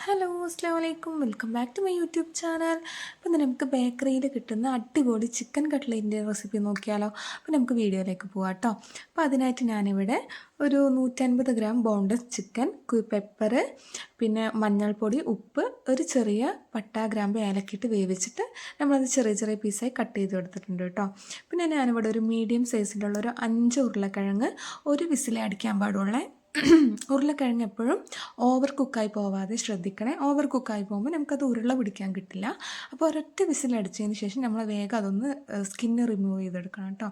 Hello അസ്സാം വലൈക്കും, welcome back to my YouTube channel. അപ്പോൾ നമുക്ക് ബേക്കറിയിൽ കിട്ടുന്ന അടിപൊളി ചിക്കൻ കട്ട്ലേറ്റിൻ്റെ റെസിപ്പി നോക്കിയാലോ. അപ്പോൾ നമുക്ക് വീഡിയോയിലേക്ക് പോകാം കേട്ടോ. അപ്പോൾ അതിനായിട്ട് ഞാനിവിടെ ഒരു 150 ഗ്രാം ബോൺലെസ് ചിക്കൻ, പെപ്പർ, പിന്നെ മഞ്ഞൾപ്പൊടി, ഉപ്പ്, ഒരു ചെറിയ പട്ട, ഗ്രാമ്പ്, ഏലക്കിട്ട് വേവിച്ചിട്ട് നമ്മളത് ചെറിയ ചെറിയ പീസായി കട്ട് ചെയ്ത് എടുത്തിട്ടുണ്ട് കേട്ടോ. പിന്നെ ഞാനിവിടെ ഒരു മീഡിയം സൈസിലുള്ള ഒരു 5 ഉരുളക്കിഴങ്ങ്, ഒരു വിസിൽ അടിക്കാൻ പാടുള്ള ഉരുളക്കിഴങ്ങ് എപ്പോഴും ഓവർ കുക്കായി പോവാതെ ശ്രദ്ധിക്കണേ. ഓവർ കുക്കായി പോകുമ്പോൾ നമുക്കത് ഉരുള പിടിക്കാൻ കിട്ടില്ല. അപ്പോൾ ഒരൊറ്റ വിസിലടിച്ചതിന് ശേഷം നമ്മൾ വേഗം അതൊന്ന് സ്കിന്ന് റിമൂവ് ചെയ്തെടുക്കണം കേട്ടോ.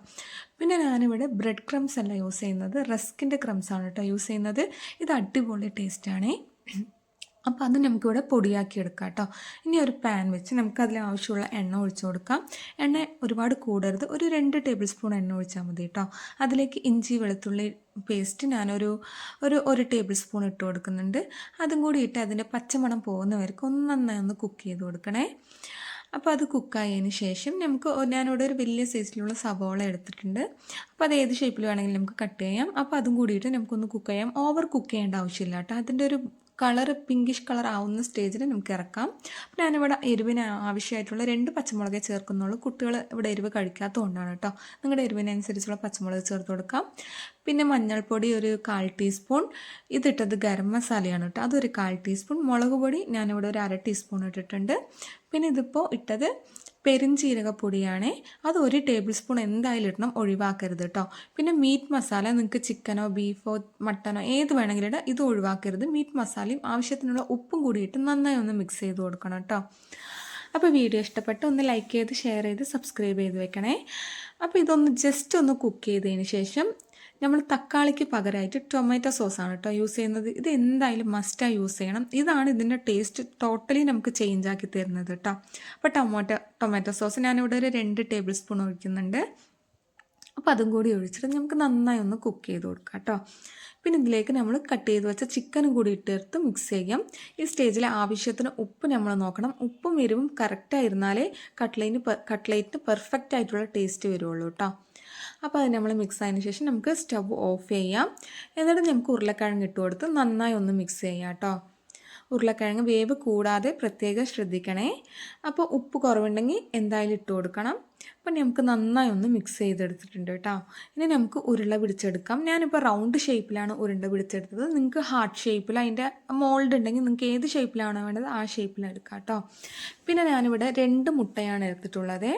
പിന്നെ ഞാനിവിടെ ബ്രെഡ് ക്രംസ് അല്ല യൂസ് ചെയ്യുന്നത്, റസ്കിൻ്റെ ക്രംസാണ് കേട്ടോ യൂസ് ചെയ്യുന്നത്. ഇത് അടിപൊളി ടേസ്റ്റാണേ. അപ്പോൾ അത് നമുക്കിവിടെ പൊടിയാക്കി എടുക്കാം കേട്ടോ. ഇനി ഒരു പാൻ വെച്ച് നമുക്കതിൽ ആവശ്യമുള്ള എണ്ണ ഒഴിച്ചു കൊടുക്കാം. എണ്ണ ഒരുപാട് കൂടരുത്, ഒരു 2 ടേബിൾ സ്പൂൺ എണ്ണ ഒഴിച്ചാൽ മതി കേട്ടോ. അതിലേക്ക് ഇഞ്ചി വെളുത്തുള്ളി പേസ്റ്റ് ഞാനൊരു ടേബിൾ സ്പൂൺ ഇട്ട് കൊടുക്കുന്നുണ്ട്. അതും കൂടി ഇട്ട് അതിൻ്റെ പച്ചമണം പോകുന്നവർക്ക് നന്നായി ഒന്ന് കുക്ക് ചെയ്ത് കൊടുക്കണേ. അപ്പോൾ അത് കുക്കായതിന് ശേഷം ഞാനിവിടെ ഒരു വലിയ സൈസിലുള്ള സവോള എടുത്തിട്ടുണ്ട്. അപ്പോൾ അത് ഏത് ഷേപ്പിൽ വേണമെങ്കിലും നമുക്ക് കട്ട് ചെയ്യാം. അപ്പോൾ അതും കൂടിയിട്ട് നമുക്കൊന്ന് കുക്ക് ചെയ്യാം. ഓവർ കുക്ക് ചെയ്യേണ്ട ആവശ്യമില്ല കേട്ടോ. അതിൻ്റെ ഒരു പിങ്കിഷ് കളർ ആവുന്ന സ്റ്റേജിൽ നമുക്ക് ഇറക്കാം. അപ്പോൾ ഞാനിവിടെ എരിവിന് ആവശ്യമായിട്ടുള്ള 2 പച്ചമുളക് ചേർക്കുന്നുള്ളൂ. കുട്ടികൾ ഇവിടെ എരിവ് കഴിക്കാത്തതുകൊണ്ടാണ് കേട്ടോ. നിങ്ങളുടെ എരിവിനനുസരിച്ചുള്ള പച്ചമുളക് ചേർത്ത് കൊടുക്കാം. പിന്നെ മഞ്ഞൾപ്പൊടി ഒരു 1/4 ടീസ്പൂൺ, ഇതിട്ടത് ഗരം മസാലയാണ് കേട്ടോ, അതൊരു 1/4 ടീസ്പൂൺ. മുളക് പൊടി ഞാനിവിടെ ഒരു 1/2 ടീസ്പൂൺ ഇട്ടിട്ടുണ്ട്. പിന്നെ ഇതിപ്പോൾ ഇട്ടത് പെരുംജീരകപ്പൊടിയാണ്, അത് 1 ടേബിൾ സ്പൂൺ എന്തായാലും ഇടണം, ഒഴിവാക്കരുത് കേട്ടോ. പിന്നെ മീറ്റ് മസാല, നിങ്ങൾക്ക് ചിക്കനോ ബീഫോ മട്ടനോ ഏത് വേണമെങ്കിലും ഇടാം, ഇത് ഒഴിവാക്കരുത്. മീറ്റ് മസാലയും ആവശ്യത്തിനുള്ള ഉപ്പും കൂടിയിട്ട് നന്നായി ഒന്ന് മിക്സ് ചെയ്ത് കൊടുക്കണം കേട്ടോ. അപ്പോൾ വീഡിയോ ഇഷ്ടപ്പെട്ട് ഒന്ന് ലൈക്ക് ചെയ്ത് ഷെയർ ചെയ്ത് സബ്സ്ക്രൈബ് ചെയ്ത് വെക്കണേ. അപ്പോൾ ഇതൊന്ന് ജസ്റ്റ് ഒന്ന് കുക്ക് ചെയ്തതിന് ശേഷം നമ്മൾ തക്കാളിക്ക് പകരമായിട്ട് ടൊമാറ്റോ സോസാണ് കേട്ടോ യൂസ് ചെയ്യുന്നത്. ഇത് എന്തായാലും മസ്റ്റായി യൂസ് ചെയ്യണം. ഇതാണ് ഇതിൻ്റെ ടേസ്റ്റ് ടോട്ടലി നമുക്ക് ചേഞ്ച് ആക്കി തരുന്നത് കേട്ടോ. അപ്പോൾ ടൊമാറ്റോ സോസ് ഞാനിവിടെ ഒരു 2 ടേബിൾ സ്പൂൺ ഒഴിക്കുന്നുണ്ട്. അപ്പോൾ അതും കൂടി ഒഴിച്ചിട്ട് നമുക്ക് നന്നായി ഒന്ന് കുക്ക് ചെയ്ത് കൊടുക്കാം കേട്ടോ. പിന്നെ ഇതിലേക്ക് നമ്മൾ കട്ട് ചെയ്ത് വെച്ച ചിക്കനും കൂടി ഇട്ടെടുത്ത് മിക്സ് ചെയ്യാം. ഈ സ്റ്റേജിൽ ആവശ്യത്തിന് ഉപ്പ് നമ്മൾ നോക്കണം. ഉപ്പും എരിവും കറക്റ്റായിരുന്നാലേ കട്ട്ലേറ്റിന് പെർഫെക്റ്റ് ആയിട്ടുള്ള ടേസ്റ്റ് വരുള്ളൂ കേട്ടോ. അപ്പോൾ അത് നമ്മൾ മിക്സ് ആയതിനു ശേഷം നമുക്ക് സ്റ്റവ് ഓഫ് ചെയ്യാം. എന്നിട്ട് നമുക്ക് ഉരുളക്കിഴങ്ങ് ഇട്ട് കൊടുത്ത് നന്നായി ഒന്ന് മിക്സ് ചെയ്യാം കേട്ടോ. ഉരുളക്കിഴങ്ങ് വേവ് കൂടാതെ പ്രത്യേകം ശ്രദ്ധിക്കണേ. അപ്പോൾ ഉപ്പ് കുറവുണ്ടെങ്കിൽ എന്തായാലും ഇട്ട് കൊടുക്കണം. അപ്പോൾ നമുക്ക് നന്നായി ഒന്ന് മിക്സ് ചെയ്തെടുത്തിട്ടുണ്ട് കേട്ടോ. ഇനി നമുക്ക് ഉരുള പിടിച്ചെടുക്കാം. ഞാനിപ്പോൾ റൗണ്ട് ഷേപ്പിലാണ് ഉരുണ്ട പിടിച്ചെടുത്തത്. നിങ്ങൾക്ക് ഹാർട്ട് ഷേപ്പിൽ അതിൻ്റെ മോൾഡ് ഉണ്ടെങ്കിൽ നിങ്ങൾക്ക് ഏത് ഷേപ്പിലാണോ വേണ്ടത് ആ ഷേപ്പിലെടുക്കാം കേട്ടോ. പിന്നെ ഞാനിവിടെ 2 മുട്ടയാണ് എടുത്തിട്ടുള്ളത്.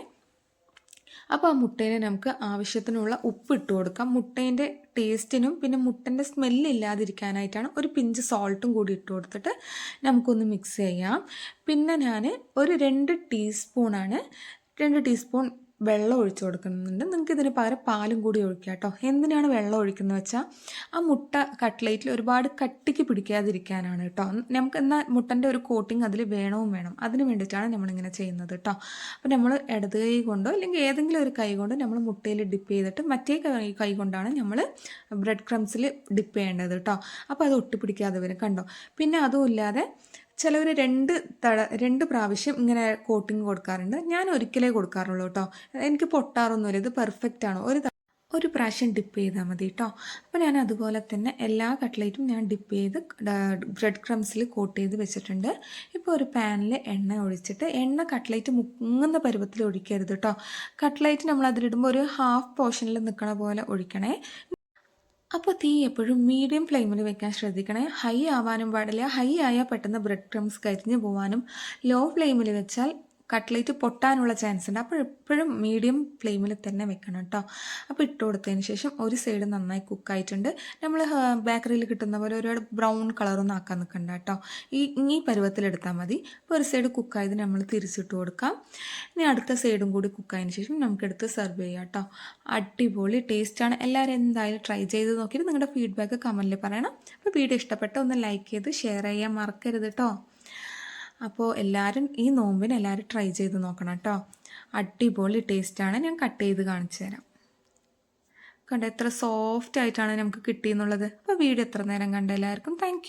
അപ്പോൾ ആ മുട്ടയിൽ നമുക്ക് ആവശ്യത്തിനുള്ള ഉപ്പ് ഇട്ട് കൊടുക്കാം. മുട്ടേൻ്റെ ടേസ്റ്റിനും പിന്നെ മുട്ടൻ്റെ സ്മെല്ലില്ലാതിരിക്കാനായിട്ടാണ് ഒരു പിഞ്ച് സോൾട്ടും കൂടി ഇട്ട് കൊടുത്തിട്ട് നമുക്കൊന്ന് മിക്സ് ചെയ്യാം. പിന്നെ ഞാൻ ഒരു 2 ടീസ്പൂൺ വെള്ളം ഒഴിച്ച് കൊടുക്കുന്നുണ്ട്. നിങ്ങൾക്ക് ഇതിന് പകരം പാലും കൂടി ഒഴിക്കുക കേട്ടോ. എന്തിനാണ് വെള്ളം ഒഴിക്കുന്നത് വെച്ചാൽ ആ മുട്ട കട്ട്ലേറ്റിൽ ഒരുപാട് കട്ടിക്ക് പിടിക്കാതിരിക്കാനാണ് കേട്ടോ. നമുക്ക് എന്നാൽ മുട്ടൻ്റെ ഒരു കോട്ടിങ് അതിൽ വേണം. അതിന് വേണ്ടിയിട്ടാണ് നമ്മളിങ്ങനെ ചെയ്യുന്നത് കേട്ടോ. അപ്പോൾ നമ്മൾ ഇടത് കൈ കൊണ്ടോ അല്ലെങ്കിൽ ഏതെങ്കിലും ഒരു കൈ കൊണ്ടോ നമ്മൾ മുട്ടയിൽ ഡിപ്പ് ചെയ്തിട്ട് മറ്റേ കൈ കൊണ്ടാണ് നമ്മൾ ബ്രെഡ് ക്രംസിൽ ഡിപ്പ് ചെയ്യേണ്ടത് കേട്ടോ. അപ്പോൾ അത് ഒട്ടിപ്പിടിക്കാതെ വരും കണ്ടോ. പിന്നെ അതുമില്ലാതെ ചിലവർ 2 പ്രാവശ്യം ഇങ്ങനെ കോട്ടിങ് കൊടുക്കാറുണ്ട്. ഞാൻ ഒരിക്കലേ കൊടുക്കാറുള്ളൂ കേട്ടോ. എനിക്ക് പൊട്ടാറൊന്നുമില്ല, ഇത് പെർഫെക്റ്റ് ആണ്. ഒരു പ്രാവശ്യം ഡിപ്പ് ചെയ്താൽ മതി കേട്ടോ. അപ്പോൾ ഞാൻ അതുപോലെ തന്നെ എല്ലാ കട്ട്ലേറ്റും ഞാൻ ഡിപ്പ് ചെയ്ത് ബ്രെഡ് ക്രംസിൽ കോട്ട് ചെയ്ത് വെച്ചിട്ടുണ്ട്. ഇപ്പോൾ ഒരു പാനിൽ എണ്ണ ഒഴിച്ചിട്ട്, എണ്ണ കട്ട്ലേറ്റ് മുങ്ങുന്ന പരുവത്തിൽ ഒഴിക്കരുത് കേട്ടോ. കട്ട്ലേറ്റ് നമ്മൾ അതിലിടുമ്പോൾ ഒരു ഹാഫ് പോർഷനിൽ നിൽക്കണ പോലെ ഒഴിക്കണേ. അപ്പോൾ തീ എപ്പോഴും മീഡിയം ഫ്ലെയിമിൽ വെക്കാൻ ശ്രദ്ധിക്കണേ. ഹൈ ആവാനും പാടില്ല. ഹൈ ആയാൽ പെട്ടെന്ന് ബ്രെഡ് ക്രംസ് കരിഞ്ഞു പോകാനും, ലോ ഫ്ലെയിമിൽ വെച്ചാൽ കട്ട്ലേറ്റ് പൊട്ടാനുള്ള ചാൻസ് ഉണ്ട്. അപ്പോൾ എപ്പോഴും മീഡിയം ഫ്ലെയിമിൽ തന്നെ വെക്കണം കേട്ടോ. അപ്പോൾ ഇട്ട് കൊടുത്തതിന് ശേഷം ഒരു സൈഡ് നന്നായി കുക്കായിട്ടുണ്ട്. നമ്മൾ ബേക്കറിയിൽ കിട്ടുന്ന പോലെ ഒരു ബ്രൗൺ കളറൊന്നും ആക്കാൻ നിൽക്കണ്ട കേട്ടോ. ഈ പരുവത്തിലെടുത്താൽ മതി. അപ്പോൾ ഒരു സൈഡ് കുക്കായത് നമ്മൾ തിരിച്ചിട്ട് കൊടുക്കാം. ഇനി അടുത്ത സൈഡും കൂടി കുക്കായതിന് ശേഷം നമുക്കെടുത്ത് സെർവ് ചെയ്യാം കേട്ടോ. അടിപൊളി ടേസ്റ്റാണ്. എല്ലാവരും എന്തായാലും ട്രൈ ചെയ്ത് നോക്കിയിട്ട് നിങ്ങളുടെ ഫീഡ്ബാക്ക് കമൻറ്റിൽ പറയണം. അപ്പോൾ വീഡിയോ ഇഷ്ടപ്പെട്ട ഒന്ന് ലൈക്ക് ചെയ്ത് ഷെയർ ചെയ്യാൻ മറക്കരുത് കേട്ടോ. അപ്പോൾ എല്ലാവരും ഈ നോമ്പിന് എല്ലാവരും ട്രൈ ചെയ്ത് നോക്കണം കേട്ടോ. അടിപൊളി ടേസ്റ്റാണ്. ഞാൻ കട്ട് ചെയ്ത് കാണിച്ചു തരാം. കണ്ടോ എത്ര സോഫ്റ്റ് ആയിട്ടാണ് നമുക്ക് കിട്ടിയെന്നുള്ളത്. അപ്പോൾ വീഡിയോ എത്ര നേരം കണ്ട എല്ലാവർക്കും താങ്ക്